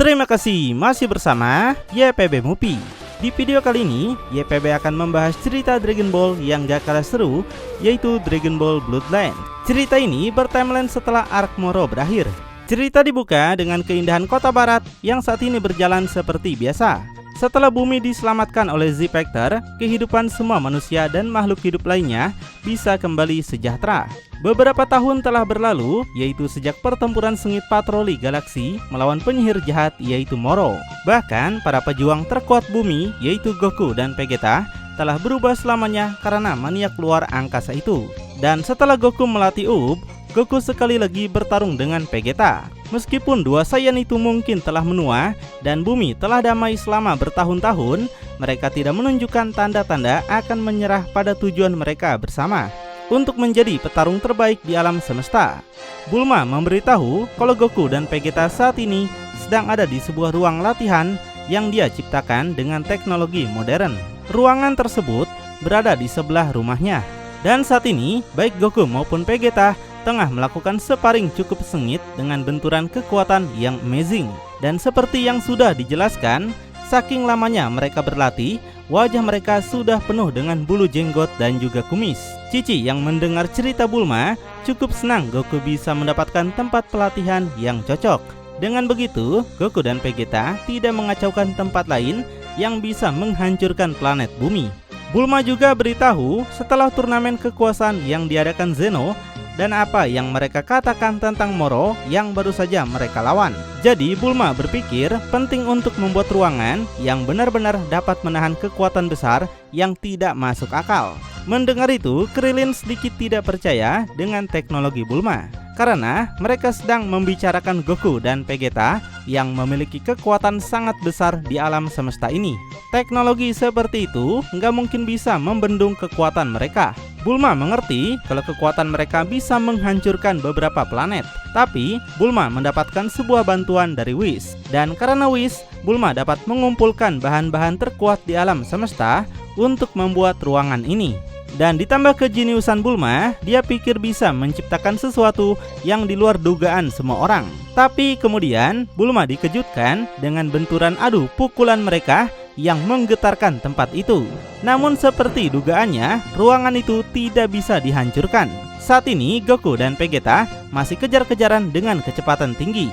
Terima kasih masih bersama YPB Movie. Di video kali ini, YPB akan membahas cerita Dragon Ball yang gak kalah seru, yaitu Dragon Ball Bloodline. Cerita ini bertimeline setelah arc Moro berakhir. Cerita dibuka dengan keindahan kota barat yang saat ini berjalan seperti biasa. Setelah bumi diselamatkan oleh Z-Factor, kehidupan semua manusia dan makhluk hidup lainnya bisa kembali sejahtera. Beberapa tahun telah berlalu, yaitu sejak pertempuran sengit patroli galaksi melawan penyihir jahat yaitu Moro. Bahkan para pejuang terkuat bumi yaitu Goku dan Vegeta telah berubah selamanya karena maniak luar angkasa itu. Dan setelah Goku melatih Uub, Goku sekali lagi bertarung dengan Vegeta. Meskipun dua Saiyan itu mungkin telah menua dan bumi telah damai selama bertahun-tahun, mereka tidak menunjukkan tanda-tanda akan menyerah pada tujuan mereka bersama untuk menjadi petarung terbaik di alam semesta. Bulma memberitahu kalau Goku dan Vegeta saat ini sedang ada di sebuah ruang latihan yang dia ciptakan dengan teknologi modern. Ruangan tersebut berada di sebelah rumahnya. Dan saat ini, baik Goku maupun Vegeta tengah melakukan sparring cukup sengit dengan benturan kekuatan yang amazing. Dan seperti yang sudah dijelaskan, saking lamanya mereka berlatih, wajah mereka sudah penuh dengan bulu jenggot dan juga kumis. Cici yang mendengar cerita Bulma cukup senang Goku bisa mendapatkan tempat pelatihan yang cocok. Dengan begitu, Goku dan Vegeta tidak mengacaukan tempat lain yang bisa menghancurkan planet bumi. Bulma juga beritahu setelah turnamen kekuasaan yang diadakan Zeno dan apa yang mereka katakan tentang Moro yang baru saja mereka lawan. Jadi Bulma berpikir penting untuk membuat ruangan yang benar-benar dapat menahan kekuatan besar yang tidak masuk akal. Mendengar itu, Krillin sedikit tidak percaya dengan teknologi Bulma, karena mereka sedang membicarakan Goku dan Vegeta yang memiliki kekuatan sangat besar di alam semesta ini. Teknologi seperti itu nggak mungkin bisa membendung kekuatan mereka. Bulma mengerti kalau kekuatan mereka bisa menghancurkan beberapa planet. Tapi Bulma mendapatkan sebuah bantuan dari Whis. Dan karena Whis, Bulma dapat mengumpulkan bahan-bahan terkuat di alam semesta untuk membuat ruangan ini. Dan ditambah kejeniusan Bulma, dia pikir bisa menciptakan sesuatu yang di luar dugaan semua orang. Tapi kemudian Bulma dikejutkan dengan benturan adu pukulan mereka yang menggetarkan tempat itu. Namun seperti dugaannya, ruangan itu tidak bisa dihancurkan. Saat ini Goku dan Vegeta masih kejar-kejaran dengan kecepatan tinggi,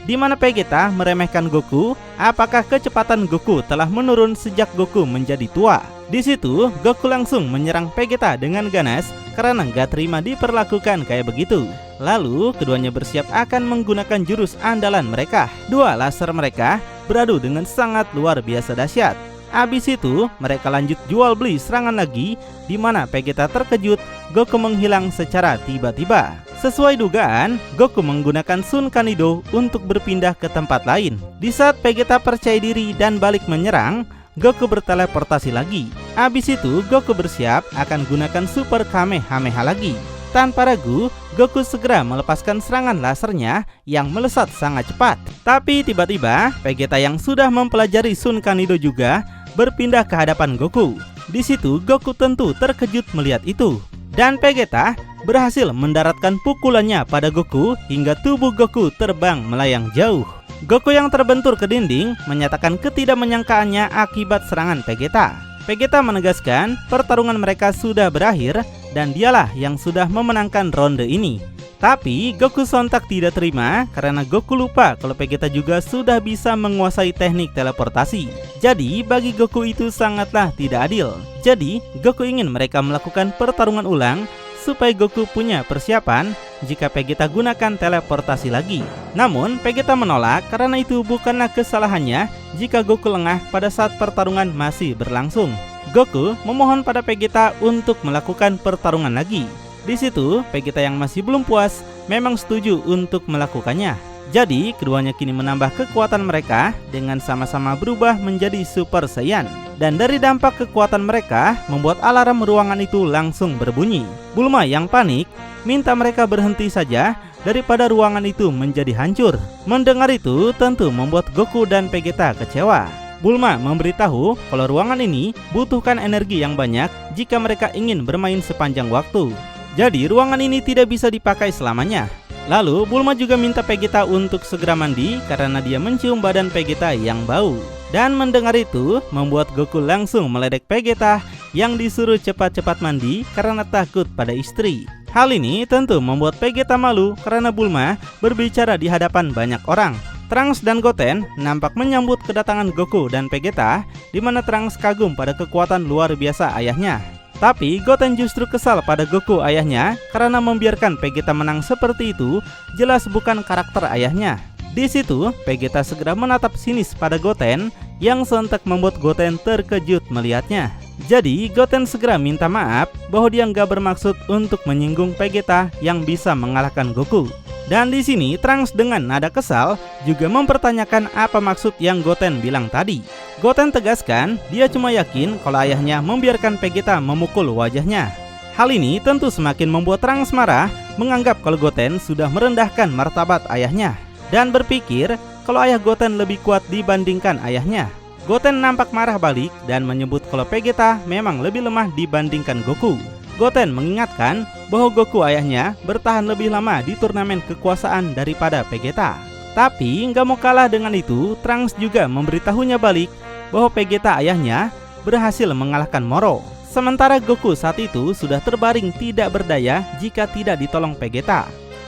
di mana Vegeta meremehkan Goku. Apakah kecepatan Goku telah menurun sejak Goku menjadi tua? Di situ Goku langsung menyerang Vegeta dengan ganas karena nggak terima diperlakukan kayak begitu. Lalu keduanya bersiap akan menggunakan jurus andalan mereka. Dua laser mereka beradu dengan sangat luar biasa dahsyat. Abis itu mereka lanjut jual beli serangan lagi, di mana Vegeta terkejut Goku menghilang secara tiba-tiba. Sesuai dugaan, Goku menggunakan Sun Kanido untuk berpindah ke tempat lain. Di saat Vegeta percaya diri dan balik menyerang, Goku berteleportasi lagi. Abis itu Goku bersiap akan gunakan Super Kamehameha lagi. Tanpa ragu, Goku segera melepaskan serangan lasernya yang melesat sangat cepat. Tapi tiba-tiba Vegeta yang sudah mempelajari Sun Kanido juga berpindah ke hadapan Goku. Di situ Goku tentu terkejut melihat itu. Dan Vegeta berhasil mendaratkan pukulannya pada Goku hingga tubuh Goku terbang melayang jauh. Goku yang terbentur ke dinding menyatakan ketidakmenyangkaannya akibat serangan Vegeta. Vegeta menegaskan pertarungan mereka sudah berakhir dan dialah yang sudah memenangkan ronde ini. Tapi Goku sontak tidak terima karena Goku lupa kalau Vegeta juga sudah bisa menguasai teknik teleportasi. Jadi bagi Goku itu sangatlah tidak adil. Jadi Goku ingin mereka melakukan pertarungan ulang supaya Goku punya persiapan jika Vegeta gunakan teleportasi lagi. Namun Vegeta menolak karena itu bukanlah kesalahannya jika Goku lengah pada saat pertarungan masih berlangsung. Goku memohon pada Vegeta untuk melakukan pertarungan lagi. Di situ Vegeta yang masih belum puas memang setuju untuk melakukannya. Jadi keduanya kini menambah kekuatan mereka dengan sama-sama berubah menjadi Super Saiyan. Dan dari dampak kekuatan mereka membuat alarm ruangan itu langsung berbunyi. Bulma yang panik minta mereka berhenti saja daripada ruangan itu menjadi hancur. Mendengar itu tentu membuat Goku dan Vegeta kecewa. Bulma memberitahu kalau ruangan ini butuhkan energi yang banyak jika mereka ingin bermain sepanjang waktu. Jadi ruangan ini tidak bisa dipakai selamanya. Lalu Bulma juga minta Vegeta untuk segera mandi karena dia mencium badan Vegeta yang bau. Dan mendengar itu membuat Goku langsung meledek Vegeta yang disuruh cepat-cepat mandi karena takut pada istri. Hal ini tentu membuat Vegeta malu karena Bulma berbicara di hadapan banyak orang. Trunks dan Goten nampak menyambut kedatangan Goku dan Vegeta, di mana Trunks kagum pada kekuatan luar biasa ayahnya. Tapi Goten justru kesal pada Goku ayahnya karena membiarkan Vegeta menang seperti itu jelas bukan karakter ayahnya. Di situ Vegeta segera menatap sinis pada Goten yang sontak membuat Goten terkejut melihatnya. Jadi Goten segera minta maaf bahwa dia nggak bermaksud untuk menyinggung Vegeta yang bisa mengalahkan Goku. Dan di sini Trunks dengan nada kesal juga mempertanyakan apa maksud yang Goten bilang tadi. Goten tegaskan dia cuma yakin kalau ayahnya membiarkan Vegeta memukul wajahnya. Hal ini tentu semakin membuat Trunks marah, menganggap kalau Goten sudah merendahkan martabat ayahnya dan berpikir kalau ayah Goten lebih kuat dibandingkan ayahnya. Goten nampak marah balik dan menyebut kalau Vegeta memang lebih lemah dibandingkan Goku. Goten mengingatkan bahwa Goku ayahnya bertahan lebih lama di turnamen kekuasaan daripada Vegeta. Tapi nggak mau kalah dengan itu, Trunks juga memberitahunya balik bahwa Vegeta ayahnya berhasil mengalahkan Moro. Sementara Goku saat itu sudah terbaring tidak berdaya jika tidak ditolong Vegeta.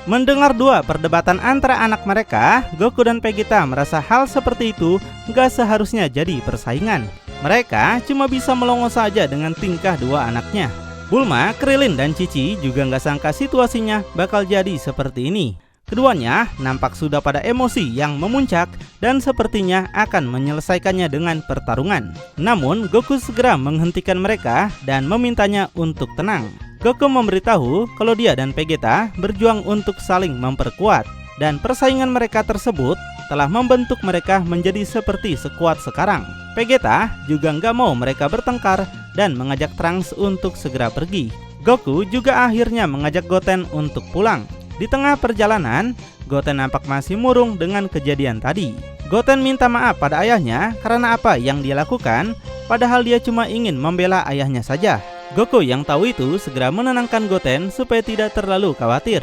Mendengar dua perdebatan antara anak mereka, Goku dan Vegeta merasa hal seperti itu nggak seharusnya jadi persaingan. Mereka cuma bisa melongo saja dengan tingkah dua anaknya. Bulma, Krillin, dan Cici juga nggak sangka situasinya bakal jadi seperti ini. Keduanya nampak sudah pada emosi yang memuncak dan sepertinya akan menyelesaikannya dengan pertarungan. Namun Goku segera menghentikan mereka dan memintanya untuk tenang. Goku memberitahu kalau dia dan Vegeta berjuang untuk saling memperkuat, dan persaingan mereka tersebut telah membentuk mereka menjadi seperti sekuat sekarang. Vegeta juga nggak mau mereka bertengkar dan mengajak Trunks untuk segera pergi. Goku juga akhirnya mengajak Goten untuk pulang. Di tengah perjalanan, Goten nampak masih murung dengan kejadian tadi. Goten minta maaf pada ayahnya karena apa yang dia lakukan, padahal dia cuma ingin membela ayahnya saja. Goku yang tahu itu segera menenangkan Goten supaya tidak terlalu khawatir.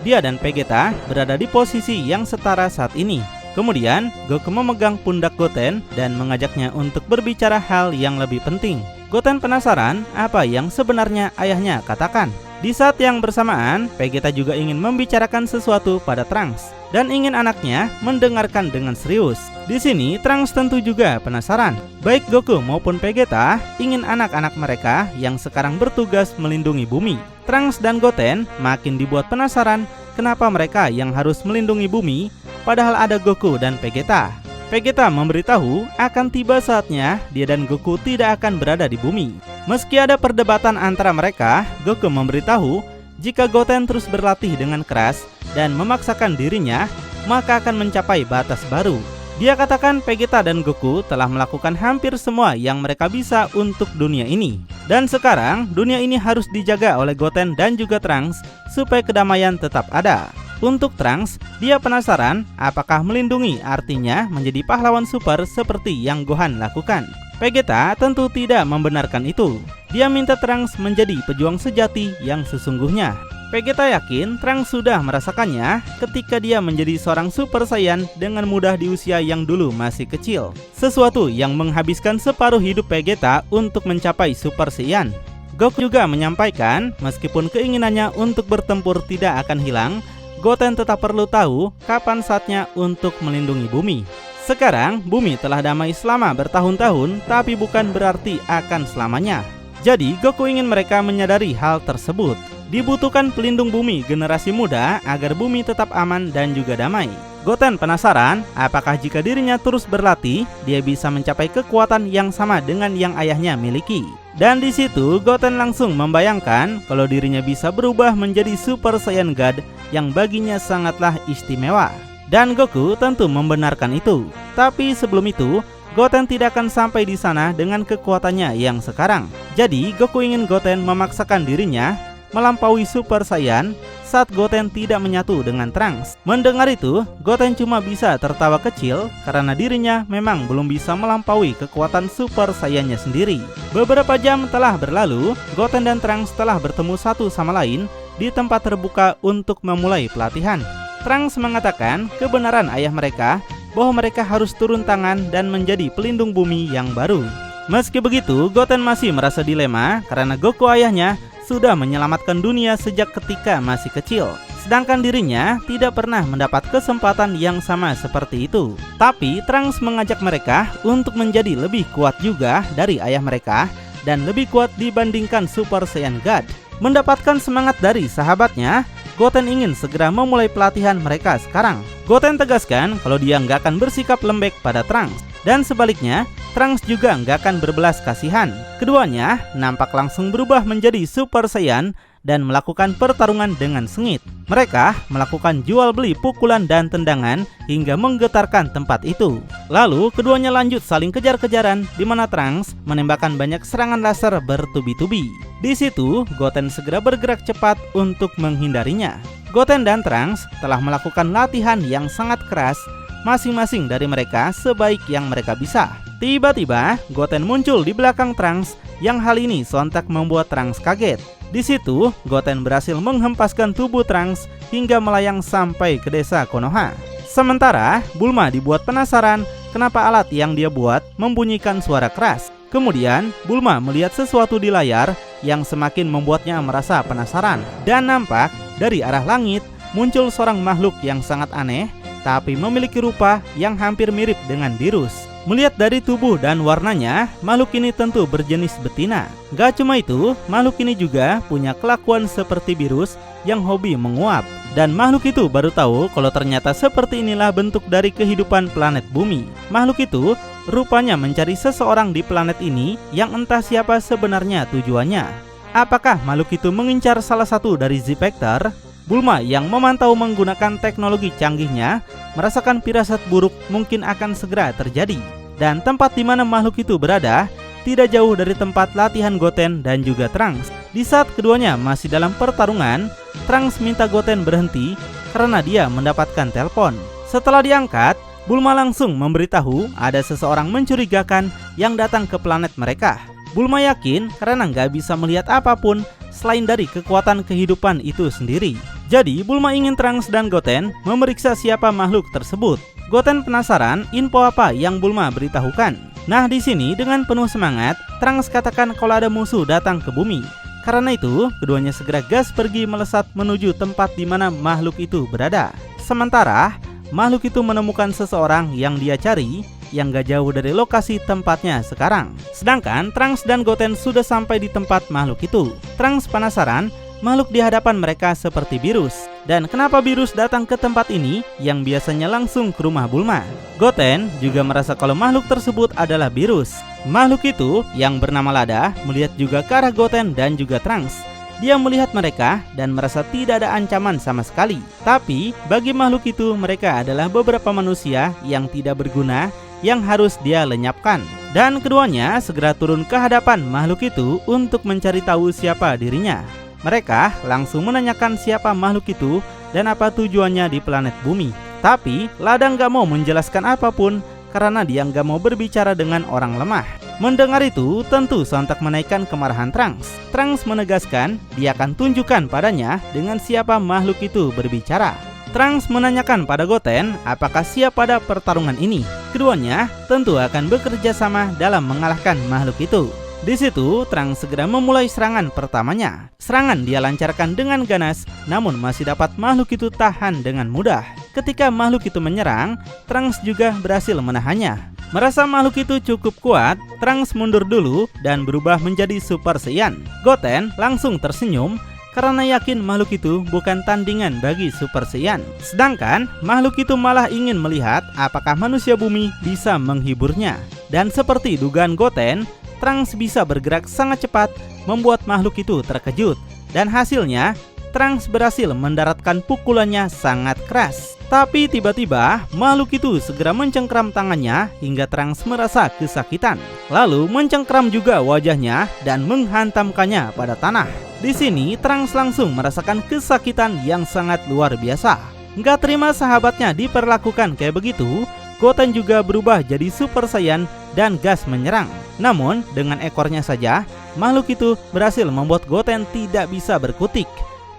Dia dan Vegeta berada di posisi yang setara saat ini. Kemudian Goku memegang pundak Goten dan mengajaknya untuk berbicara hal yang lebih penting. Goten penasaran apa yang sebenarnya ayahnya katakan. Di saat yang bersamaan, Vegeta juga ingin membicarakan sesuatu pada Trunks dan ingin anaknya mendengarkan dengan serius. Di sini Trunks tentu juga penasaran. Baik Goku maupun Vegeta ingin anak-anak mereka yang sekarang bertugas melindungi bumi. Trunks dan Goten makin dibuat penasaran kenapa mereka yang harus melindungi bumi padahal ada Goku dan Vegeta. Vegeta memberitahu akan tiba saatnya dia dan Goku tidak akan berada di bumi. Meski ada perdebatan antara mereka, Goku memberitahu jika Goten terus berlatih dengan keras dan memaksakan dirinya, maka akan mencapai batas baru. Dia katakan Vegeta dan Goku telah melakukan hampir semua yang mereka bisa untuk dunia ini. Dan sekarang dunia ini harus dijaga oleh Goten dan juga Trunks supaya kedamaian tetap ada. Untuk Trunks, dia penasaran apakah melindungi artinya menjadi pahlawan super seperti yang Gohan lakukan. Vegeta tentu tidak membenarkan itu. Dia minta Trunks menjadi pejuang sejati yang sesungguhnya. Vegeta yakin Trunks sudah merasakannya ketika dia menjadi seorang Super Saiyan dengan mudah di usia yang dulu masih kecil. Sesuatu yang menghabiskan separuh hidup Vegeta untuk mencapai Super Saiyan. Goku juga menyampaikan meskipun keinginannya untuk bertempur tidak akan hilang, Goten tetap perlu tahu kapan saatnya untuk melindungi bumi. Sekarang bumi telah damai selama bertahun-tahun, tapi bukan berarti akan selamanya. Jadi Goku ingin mereka menyadari hal tersebut. Dibutuhkan pelindung bumi generasi muda agar bumi tetap aman dan juga damai. Goten penasaran apakah jika dirinya terus berlatih, dia bisa mencapai kekuatan yang sama dengan yang ayahnya miliki. Dan di situ Goten langsung membayangkan kalau dirinya bisa berubah menjadi Super Saiyan God yang baginya sangatlah istimewa. Dan Goku tentu membenarkan itu. Tapi sebelum itu, Goten tidak akan sampai di sana dengan kekuatannya yang sekarang. Jadi Goku ingin Goten memaksakan dirinya melampaui Super Saiyan saat Goten tidak menyatu dengan Trunks. Mendengar itu, Goten cuma bisa tertawa kecil karena dirinya memang belum bisa melampaui kekuatan Super Saiyan-nya sendiri. Beberapa jam telah berlalu, Goten dan Trunks telah bertemu satu sama lain di tempat terbuka untuk memulai pelatihan. Trunks mengatakan kebenaran ayah mereka bahwa mereka harus turun tangan dan menjadi pelindung bumi yang baru. Meski begitu, Goten masih merasa dilema karena Goku ayahnya sudah menyelamatkan dunia sejak ketika masih kecil. Sedangkan dirinya tidak pernah mendapat kesempatan yang sama seperti itu. Tapi Trunks mengajak mereka untuk menjadi lebih kuat juga dari ayah mereka dan lebih kuat dibandingkan Super Saiyan God. Mendapatkan semangat dari sahabatnya, Goten ingin segera memulai pelatihan mereka sekarang. Goten tegaskan kalau dia nggak akan bersikap lembek pada Trunks. Dan sebaliknya, Trunks juga nggak akan berbelas kasihan. Keduanya nampak langsung berubah menjadi Super Saiyan dan melakukan pertarungan dengan sengit. Mereka melakukan jual beli pukulan dan tendangan hingga menggetarkan tempat itu. Lalu keduanya lanjut saling kejar-kejaran di mana Trunks menembakkan banyak serangan laser bertubi-tubi. Di situ Goten segera bergerak cepat untuk menghindarinya. Goten dan Trunks telah melakukan latihan yang sangat keras, masing-masing dari mereka sebaik yang mereka bisa. Tiba-tiba Goten muncul di belakang Trunks yang hal ini sontak membuat Trunks kaget. Di situ, Goten berhasil menghempaskan tubuh Trunks hingga melayang sampai ke desa Konoha. Sementara, Bulma dibuat penasaran kenapa alat yang dia buat membunyikan suara keras. Kemudian, Bulma melihat sesuatu di layar yang semakin membuatnya merasa penasaran. Dan nampak dari arah langit muncul seorang makhluk yang sangat aneh, tapi memiliki rupa yang hampir mirip dengan virus. Melihat dari tubuh dan warnanya, makhluk ini tentu berjenis betina. Gak cuma itu, makhluk ini juga punya kelakuan seperti virus yang hobi menguap. Dan makhluk itu baru tahu kalau ternyata seperti inilah bentuk dari kehidupan planet bumi. Makhluk itu rupanya mencari seseorang di planet ini yang entah siapa sebenarnya tujuannya. Apakah makhluk itu mengincar salah satu dari Z-Factor? Bulma yang memantau menggunakan teknologi canggihnya merasakan firasat buruk mungkin akan segera terjadi. Dan tempat di mana makhluk itu berada tidak jauh dari tempat latihan Goten dan juga Trunks. Di saat keduanya masih dalam pertarungan, Trunks minta Goten berhenti karena dia mendapatkan telepon. Setelah diangkat, Bulma langsung memberitahu ada seseorang mencurigakan yang datang ke planet mereka. Bulma yakin karena nggak bisa melihat apapun selain dari kekuatan kehidupan itu sendiri. Jadi Bulma ingin Trunks dan Goten memeriksa siapa makhluk tersebut. Goten penasaran info apa yang Bulma beritahukan. Nah di sini dengan penuh semangat, Trunks katakan kalau ada musuh datang ke bumi. Karena itu, keduanya segera gas pergi melesat menuju tempat di mana makhluk itu berada. Sementara, makhluk itu menemukan seseorang yang dia cari yang gak jauh dari lokasi tempatnya sekarang. Sedangkan Trunks dan Goten sudah sampai di tempat makhluk itu. Trunks penasaran makhluk di hadapan mereka seperti virus. Dan kenapa virus datang ke tempat ini yang biasanya langsung ke rumah Bulma? Goten juga merasa kalau makhluk tersebut adalah virus. Makhluk itu yang bernama Lada melihat juga ke arah Goten dan juga Trunks. Dia melihat mereka dan merasa tidak ada ancaman sama sekali. Tapi bagi makhluk itu mereka adalah beberapa manusia yang tidak berguna yang harus dia lenyapkan. Dan keduanya segera turun ke hadapan makhluk itu untuk mencari tahu siapa dirinya. Mereka langsung menanyakan siapa makhluk itu dan apa tujuannya di planet bumi. Tapi Lada nggak mau menjelaskan apapun karena dia nggak mau berbicara dengan orang lemah. Mendengar itu tentu sontak menaikkan kemarahan Trunks. Trunks menegaskan dia akan tunjukkan padanya dengan siapa makhluk itu berbicara. Trunks menanyakan pada Goten apakah siap pada pertarungan ini. Keduanya tentu akan bekerja sama dalam mengalahkan makhluk itu. Di situ, Trunks segera memulai serangan pertamanya. Serangan dia lancarkan dengan ganas, namun masih dapat makhluk itu tahan dengan mudah. Ketika makhluk itu menyerang, Trunks juga berhasil menahannya. Merasa makhluk itu cukup kuat, Trunks mundur dulu dan berubah menjadi Super Saiyan. Goten langsung tersenyum karena yakin makhluk itu bukan tandingan bagi Super Saiyan. Sedangkan makhluk itu malah ingin melihat apakah manusia bumi bisa menghiburnya. Dan seperti dugaan Goten, Trunks bisa bergerak sangat cepat membuat makhluk itu terkejut. Dan hasilnya, Trunks berhasil mendaratkan pukulannya sangat keras. Tapi tiba-tiba makhluk itu segera mencengkram tangannya hingga Trunks merasa kesakitan. Lalu mencengkram juga wajahnya dan menghantamkannya pada tanah. Di sini Trunks langsung merasakan kesakitan yang sangat luar biasa. Nggak terima sahabatnya diperlakukan kayak begitu, Goten juga berubah jadi Super Saiyan dan gas menyerang. Namun dengan ekornya saja, makhluk itu berhasil membuat Goten tidak bisa berkutik.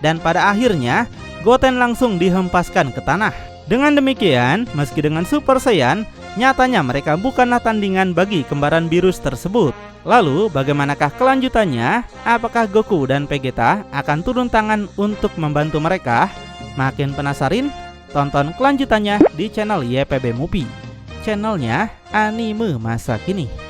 dan pada akhirnya Goten langsung dihempaskan ke tanah. Dengan demikian, meski dengan Super Saiyan, nyatanya mereka bukanlah tandingan bagi kembaran Beerus tersebut. Lalu bagaimanakah kelanjutannya? Apakah Goku dan Vegeta akan turun tangan untuk membantu mereka? Makin penasaran? Tonton kelanjutannya di channel YPB Movie, channelnya anime masa kini.